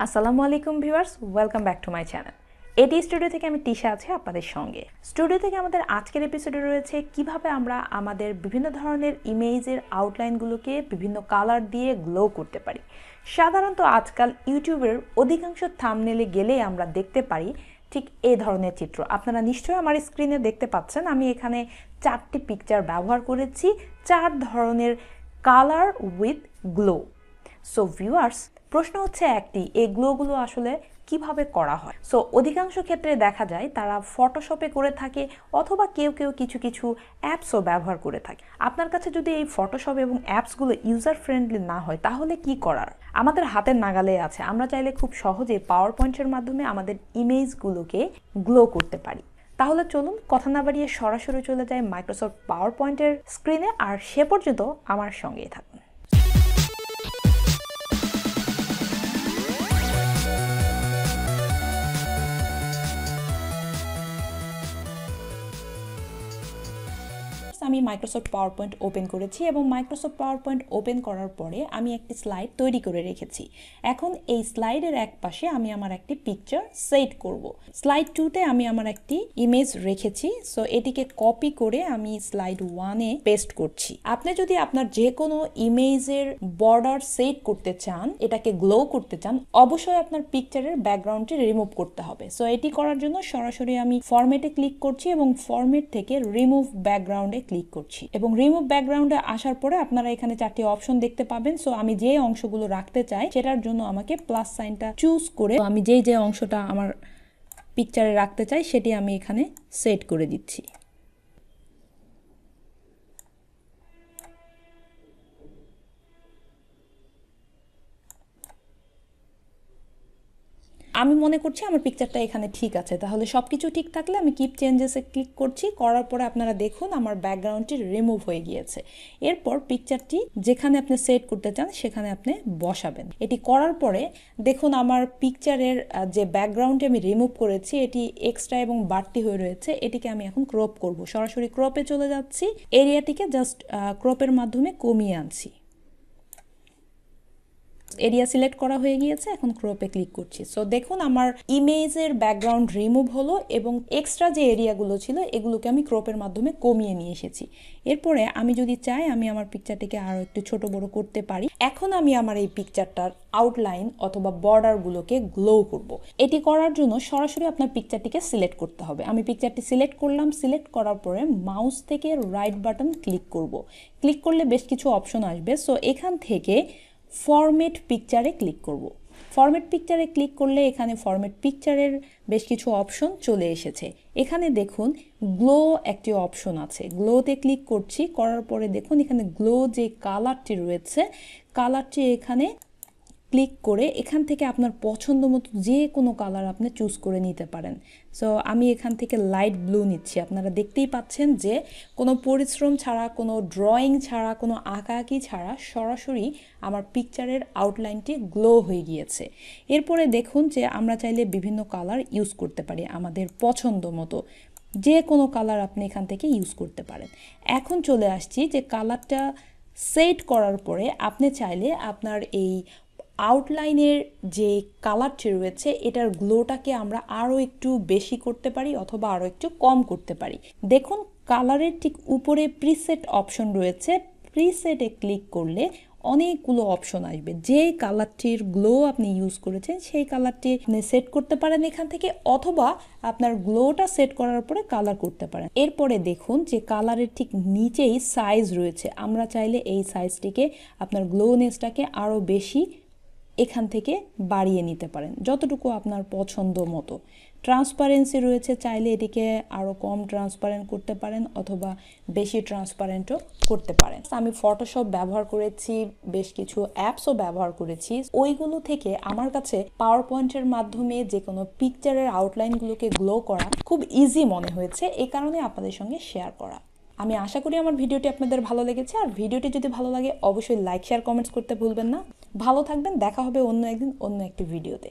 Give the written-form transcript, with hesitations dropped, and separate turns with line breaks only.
আসসালামু আলাইকুম viewers, welcome back to my channel. এটি স্টুডিও থেকে আমি তিশা আছি আপনাদের সঙ্গে। স্টুডিও থেকে আমাদের আজকের এপিসোডে রয়েছে কিভাবে আমরা আমাদের বিভিন্ন ধরনের ইমেজের আউটলাইনগুলোকে বিভিন্ন কালার দিয়ে গ্লো করতে পারি। সাধারণত আজকাল ইউটিউবের অধিকাংশ থাম্বনেলে গেলেই আমরা দেখতে পারি ঠিক এই ধরনের চিত্র। আপনারা নিশ্চয়ই আমার স্ক্রিনে দেখতে পাচ্ছেন, আমি এখানে 4টি পিকচার ব্যবহার করেছি, 4 ধরনের colour with glow. So viewers, প্রশ্ন হচ্ছে একটি, এই গ্লোগুলো আসলে কিভাবে করা হয়। সো অধিকাংশ ক্ষেত্রে দেখা যায় তারা ফটোশপে করে থাকে অথবা কেউ কেউ কিছু কিছু অ্যাপসও ব্যবহার করে থাকে। আপনার কাছে যদি এই ফটোশপ এবং অ্যাপসগুলো ইউজার ফ্রেন্ডলি না হয় তাহলে কি করার? আমাদের হাতের নাগালে আছে, আমরা চাইলে খুব সহজে পাওয়ার পয়েন্টের মাধ্যমে আমাদের ইমেজগুলোকে গ্লো করতে পারি। তাহলে চলুন কথা না বাড়িয়ে সরাসরি চলে যায় মাইক্রোসফট পাওয়ার পয়েন্টের স্ক্রিনে, আর সে পর্যন্ত আমার সঙ্গেই থাকুন। আমি মাইক্রোসফট পাওয়ার পয়েন্ট ওপেন করেছি এবং মাইক্রোসফট পাওয়ার পয়েন্ট ওপেন করার পরে আমি একটি স্লাইড তৈরি করে রেখেছি। এখন এই স্লাইডের এক পাশে আমি আমার একটি পিকচার সেট করব। স্লাইড 2তে আমি আমার একটি ইমেজ রেখেছি, সো এটিকে কপি করে আমি স্লাইড 1-এ পেস্ট করছি। আপনি যদি আপনার যে কোনো ইমেজের বর্ডার সেট করতে চান, এটাকে গ্লো করতে চান, অবশ্যই আপনার পিকচারের ব্যাকগ্রাউন্ডটি রিমুভ করতে হবে। সো এটি করার জন্য সরাসরি আমি ফরম্যাটে ক্লিক করছি এবং ফরম্যাট থেকে রিমুভ ব্যাকগ্রাউন্ডে ক্লিক করছি এবং রিমুভ ব্যাকগ্রাউন্ডে আসার পরে আপনারা এখানে 4টি অপশন দেখতে পাবেন। সো আমি যে অংশগুলো রাখতে চাই সেটার জন্য আমাকে প্লাস সাইনটা চুজ করে আমি যে অংশটা আমার পিকচারে রাখতে চাই সেটি আমি এখানে সেট করে দিচ্ছি। আমি মনে করছি আমার পিকচারটা এখানে ঠিক আছে, তাহলে সব কিছু ঠিক থাকলে আমি কিপ চেঞ্জেসে ক্লিক করছি। করার পরে আপনারা দেখুন আমার ব্যাকগ্রাউন্ডটি রিমুভ হয়ে গিয়েছে। এরপর পিকচারটি যেখানে আপনি সেট করতে চান সেখানে আপনি বসাবেন। এটি করার পরে দেখুন আমার পিকচারের যে ব্যাকগ্রাউন্ডটি আমি রিমুভ করেছি এটি এক্সট্রা এবং বাড়তি হয়ে রয়েছে। এটিকে আমি এখন ক্রপ করব। সরাসরি ক্রপে চলে যাচ্ছি, এরিয়াটিকে জাস্ট ক্রপের মাধ্যমে কমিয়ে আনছি। এরিয়া সিলেক্ট করা হয়ে গিয়েছে, এখন ক্রপে ক্লিক করছি। সো দেখুন আমার ইমেজের ব্যাকগ্রাউন্ড রিমুভ হলো এবং এক্সট্রা যে এরিয়াগুলো ছিল এগুলোকে আমি ক্রপের মাধ্যমে কমিয়ে নিয়ে এসেছি। এরপরে আমি যদি চাই আমি আমার পিকচারটিকে আরও একটু ছোট বড় করতে পারি। এখন আমি আমার এই পিকচারটার আউটলাইন অথবা বর্ডারগুলোকে গ্লো করব। এটি করার জন্য সরাসরি আপনার পিকচারটিকে সিলেক্ট করতে হবে। আমি পিকচারটি সিলেক্ট করলাম, সিলেক্ট করার পরে মাউস থেকে রাইট বাটন ক্লিক করব। ক্লিক করলে বেশ কিছু অপশন আসবে। সো এখান থেকে ফরম্যাট পিকচারে ক্লিক করব। ফরম্যাট পিকচারে ক্লিক করলে এখানে ফরম্যাট পিকচারের বেশ কিছু অপশন চলে এসেছে। এখানে দেখুন গ্লো একটি অপশন আছে, গ্লোতে ক্লিক করছি। করার পরে দেখুন এখানে গ্লো যে কালারটি রয়েছে কালারটি এখানে ক্লিক করে এখান থেকে আপনার পছন্দ মতো যে কোনো কালার আপনি চুজ করে নিতে পারেন। সো আমি এখান থেকে লাইট ব্লু নিচ্ছি। আপনারা দেখতেই পাচ্ছেন যে কোনো পরিশ্রম ছাড়া, কোনো ড্রয়িং ছাড়া, কোনো আঁকাআঁকি ছাড়া সরাসরি আমার পিকচারের আউটলাইনটি গ্লো হয়ে গিয়েছে। এরপরে দেখুন যে আমরা চাইলে বিভিন্ন কালার ইউজ করতে পারি আমাদের পছন্দ মতো। যে কোনো কালার আপনি এখান থেকে ইউজ করতে পারেন। এখন চলে আসছি যে কালারটা সেট করার পরে আপনি চাইলে আপনার এই আউটলাইনের যে কালারটি রয়েছে এটার গ্লোটাকে আমরা আরও একটু বেশি করতে পারি অথবা আরও একটু কম করতে পারি। দেখুন কালারের ঠিক উপরে প্রিসেট অপশন রয়েছে, প্রিসেটে ক্লিক করলে অনেকগুলো অপশন আসবে। যে কালারটির গ্লো আপনি ইউজ করেছেন সেই কালারটি আপনি সেট করতে পারেন এখান থেকে, অথবা আপনার গ্লোটা সেট করার পরে কালার করতে পারেন। এরপরে দেখুন যে কালারের ঠিক নিচেই সাইজ রয়েছে। আমরা চাইলে এই সাইজটিকে আপনার গ্লোনেসটাকে আরও বেশি এখান থেকে বাড়িয়ে নিতে পারেন যতটুকু আপনার পছন্দ মতো। ট্রান্সপারেন্সি রয়েছে, চাইলে এটিকে আরও কম ট্রান্সপারেন্ট করতে পারেন অথবা বেশি ট্রান্সপারেন্টও করতে পারেন। আমি ফটোশপ ব্যবহার করেছি, বেশ কিছু অ্যাপসও ব্যবহার করেছি। ওইগুলো থেকে আমার কাছে পাওয়ার পয়েন্টের মাধ্যমে যে কোনো পিকচারের আউটলাইনগুলোকে গ্লো করা খুব ইজি মনে হয়েছে, এই কারণে আপনাদের সঙ্গে শেয়ার করা। আমি আশা করি আমার ভিডিওটি আপনাদের ভালো লেগেছে। আর ভিডিওটি যদি ভালো লাগে অবশ্যই লাইক, শেয়ার, কমেন্টস করতে ভুলবেন না। ভালো থাকবেন, দেখা হবে অন্য একদিন অন্য একটি ভিডিওতে।